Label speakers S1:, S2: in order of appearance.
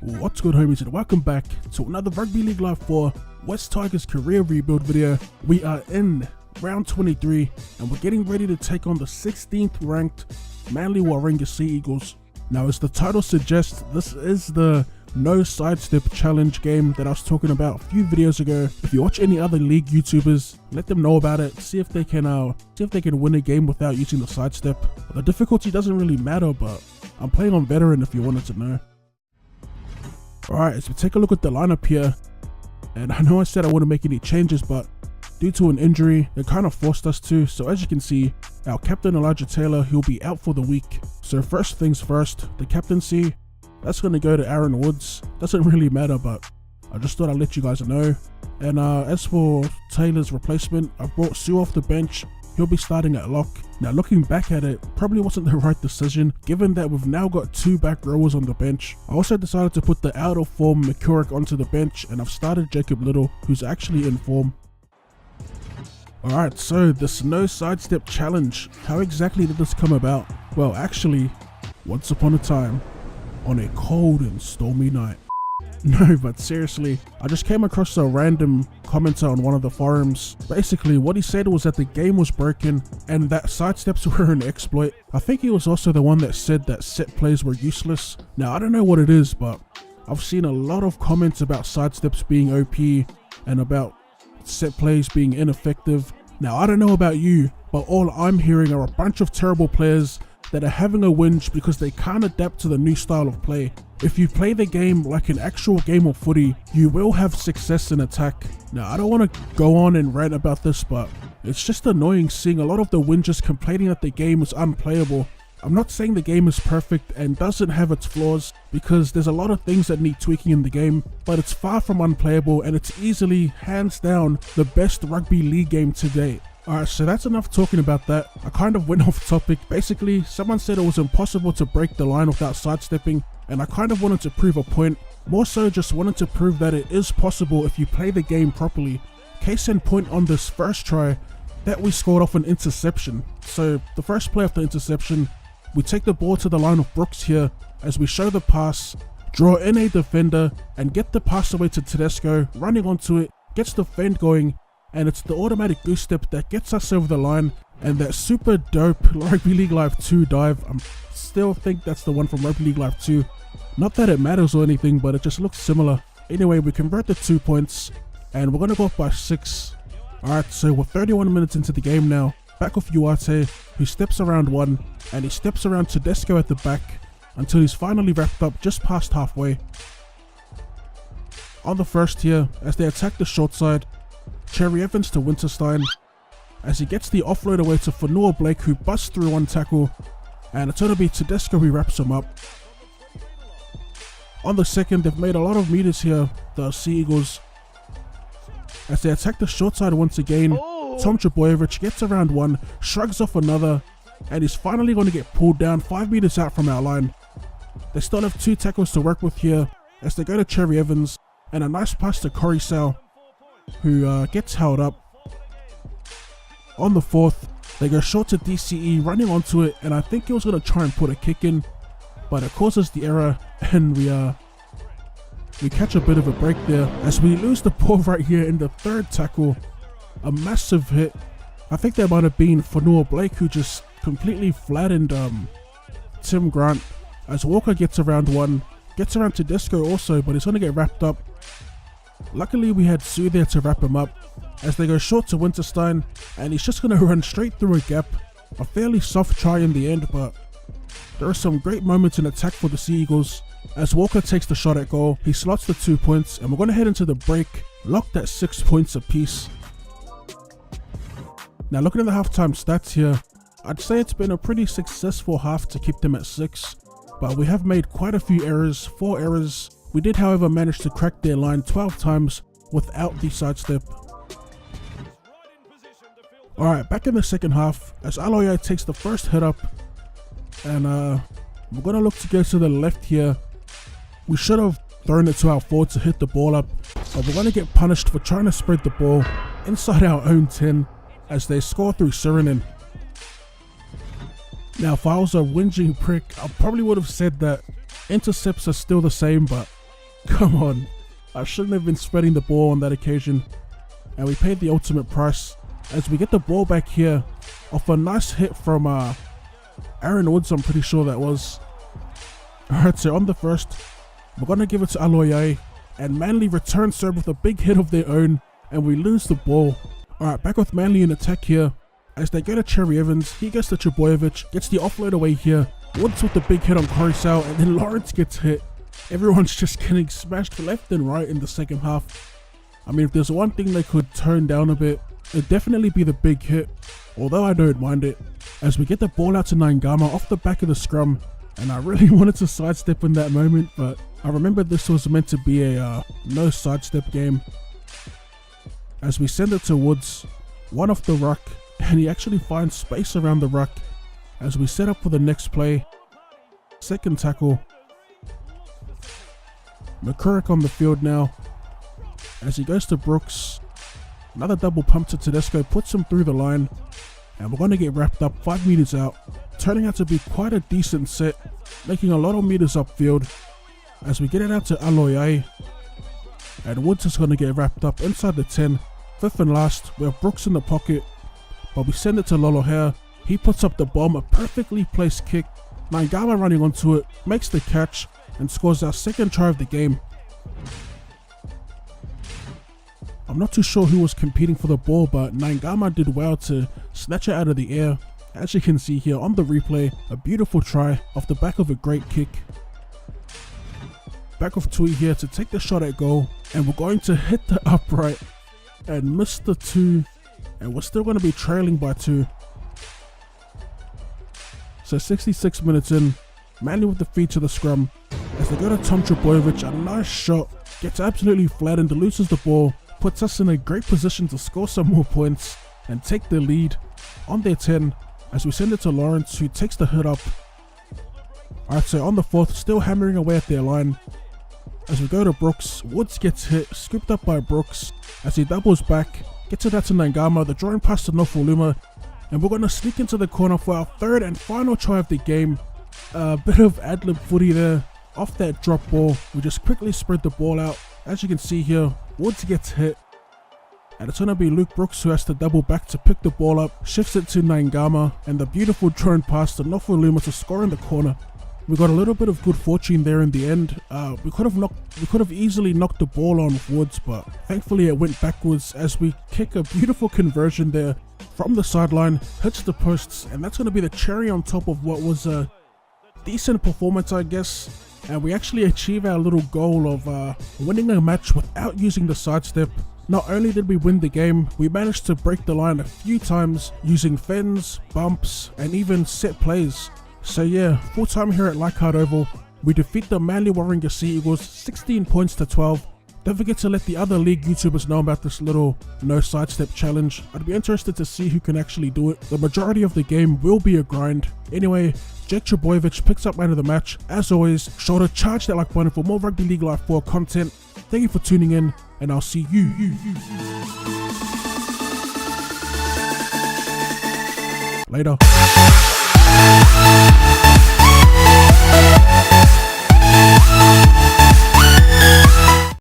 S1: What's good, homies, and welcome back to another Rugby League Live 4 West Tigers career rebuild video. We are in round 23 and we're getting ready to take on the 16th ranked Manly Warringah Sea Eagles. Now, as the title suggests, this is the no sidestep challenge game that I was talking about a few videos ago. If you watch any other league YouTubers, let them know about it. See if they can win a game without using the sidestep. The difficulty doesn't really matter, but I'm playing on veteran if you wanted to know. Alright, so take a look at the lineup here, and I know I said I wouldn't make any changes, but due to an injury, it kind of forced us to. So as you can see, our captain Elijah Taylor, he'll be out for the week. So first things first, the captaincy, that's going to go to Aaron Woods. Doesn't really matter, but I just thought I'd let you guys know. And as for Taylor's replacement, I brought Sue off the bench. He'll be starting at lock. Now, looking back at it, probably wasn't the right decision, given that we've now got two back rowers on the bench. I also decided to put the out of form McCurrick onto the bench, and I've started Jacob Little, who's actually in form. Alright, so this no sidestep challenge, how exactly did this come about? Well, actually, once upon a time, on a cold and stormy night. No, but seriously, I just came across a random commenter on one of the forums. Basically, what he said was that the game was broken and that sidesteps were an exploit. I think he was also the one that said that set plays were useless. Now, I don't know what it is, but I've seen a lot of comments about sidesteps being OP and about set plays being ineffective. Now, I don't know about you, but all I'm hearing are a bunch of terrible players that are having a whinge because they can't adapt to the new style of play. If you play the game like an actual game of footy, you will have success in attack. Now, I don't want to go on and rant about this, but it's just annoying seeing a lot of the whingers complaining that the game is unplayable. I'm not saying the game is perfect and doesn't have its flaws, because there's a lot of things that need tweaking in the game, but it's far from unplayable and it's easily, hands down, the best rugby league game to date. Alright, so that's enough talking about that. I kind of went off topic. Basically, someone said it was impossible to break the line without sidestepping, and I kind of wanted to prove a point. More so just wanted to prove that it is possible if you play the game properly. Case in point on this first try, that we scored off an interception. So the first play of the interception, we take the ball to the line of Brooks here as we show the pass, draw in a defender, and get the pass away to Tedesco, running onto it, gets the fend going, and it's the automatic goose step that gets us over the line, and that super dope Rugby League Live 2 dive. I still think that's the one from Rugby League Live 2. Not that it matters or anything, but it just looks similar. Anyway, we convert the 2 points, and we're going to go up by 6. Alright, so we're 31 minutes into the game now. Back off Uarte, who steps around one, and he steps around Tedesco at the back, until he's finally wrapped up just past halfway. On the first here, as they attack the short side, Cherry Evans to Winterstein, as he gets the offload away to Fanua Blake, who busts through one tackle, and it's going to be Tedesco who wraps him up. On the second, they've made a lot of meters here, the Sea Eagles, as they attack the short side once again. Tom Trbojevic gets around one, shrugs off another, and he's finally going to get pulled down 5 meters out from our line. They still have 2 tackles to work with here, as they go to Cherry Evans, and a nice pass to Corey Sal, who gets held up. On the fourth, they go short to DCE, running onto it, and I think he was going to try and put a kick in, but it causes the error, and we catch a bit of a break there, as we lose the ball right here in the third tackle. A massive hit. I think there might have been Fanua Blake who just completely flattened Tim Grant, as Walker gets around one, gets around Tedesco also, but he's going to get wrapped up. Luckily, we had Sue there to wrap him up, as they go short to Winterstein, and he's just going to run straight through a gap. A fairly soft try in the end, but there are some great moments in attack for the Sea Eagles. As Walker takes the shot at goal, he slots the 2 points, and we're going to head into the break, locked at 6 points apiece. Now, looking at the halftime stats here, I'd say it's been a pretty successful half to keep them at 6, but we have made quite a few errors, 4 errors. We did, however, manage to crack their line 12 times without the sidestep. Alright, back in the second half, as Aloya takes the first hit up, and we're going to look to go to the left here. We should have thrown it to our forward to hit the ball up, but we're going to get punished for trying to spread the ball inside our own 10, as they score through Suriname. Now, if I was a whinging prick, I probably would have said that intercepts are still the same, but Come on, I shouldn't have been spreading the ball on that occasion. And we paid the ultimate price as we get the ball back here off a nice hit from Aaron Woods, I'm pretty sure that was. Alright, so on the first, we're going to give it to Aloye, and Manly return serve with a big hit of their own, and we lose the ball. Alright, back with Manly in attack here, as they go to Cherry Evans. He gets to Trebojevic, gets the offload away here, Woods with the big hit on Coruscant, and then Lawrence gets hit. Everyone's just getting smashed left and right in the second half. I mean, if there's one thing they could tone down a bit, it'd definitely be the big hit, although I don't mind it. As we get the ball out to Naingama off the back of the scrum, and I really wanted to sidestep in that moment, but I remember this was meant to be a no sidestep game. As we send it to Woods, one off the ruck, and he actually finds space around the ruck. As we set up for the next play, second tackle. McCurrick on the field now, as he goes to Brooks. Another double pump to Tedesco, puts him through the line, and we're going to get wrapped up 5 meters out, turning out to be quite a decent set, making a lot of meters upfield. As we get it out to Aloye, and Woods is going to get wrapped up inside the 10, fifth and last. We have Brooks in the pocket, but we send it to Lolohea. He puts up the bomb, a perfectly placed kick. Naingama running onto it, makes the catch, and scores our second try of the game. I'm not too sure who was competing for the ball, but Naingama did well to snatch it out of the air. As you can see here on the replay, a beautiful try off the back of a great kick. Back of Tui here to take the shot at goal, and we're going to hit the upright and miss the 2, and we're still going to be trailing by 2. So 66 minutes in, Manly with the feed to the scrum. As they go to Tom Trebojevic, a nice shot, gets absolutely flattened, loses the ball, puts us in a great position to score some more points and take the lead on their 10, as we send it to Lawrence, who takes the hit up. Alright, so on the fourth, still hammering away at their line. As we go to Brooks, Woods gets hit, scooped up by Brooks, as he doubles back, gets it out to Naingama, the drawing pass to Nofuluma, and we're going to sneak into the corner for our third and final try of the game. A bit of ad-lib footy there. Off that drop ball, we just quickly spread the ball out. As you can see here, Woods gets hit, and it's going to be Luke Brooks who has to double back to pick the ball up, shifts it to Naingama, and the beautiful drone pass to Nofuluma to score in the corner. We got a little bit of good fortune there in the end. We could have easily knocked the ball on Woods, but thankfully it went backwards as we kick a beautiful conversion there from the sideline, hits the posts, and that's going to be the cherry on top of what was a decent performance, I guess. And we actually achieve our little goal of winning a match without using the sidestep. Not only did we win the game, we managed to break the line a few times using fens, bumps, and even set plays. So yeah, full time here at Leichhardt Oval. We defeat the Manly Warringah Sea Eagles 16 points to 12. Don't forget to let the other league YouTubers know about this little no sidestep challenge. I'd be interested to see who can actually do it. The majority of the game will be a grind. Anyway, Jake Trebojevic picks up man of the match. As always, sure to charge that like button for more Rugby League Live 4 content. Thank you for tuning in, and I'll see you later.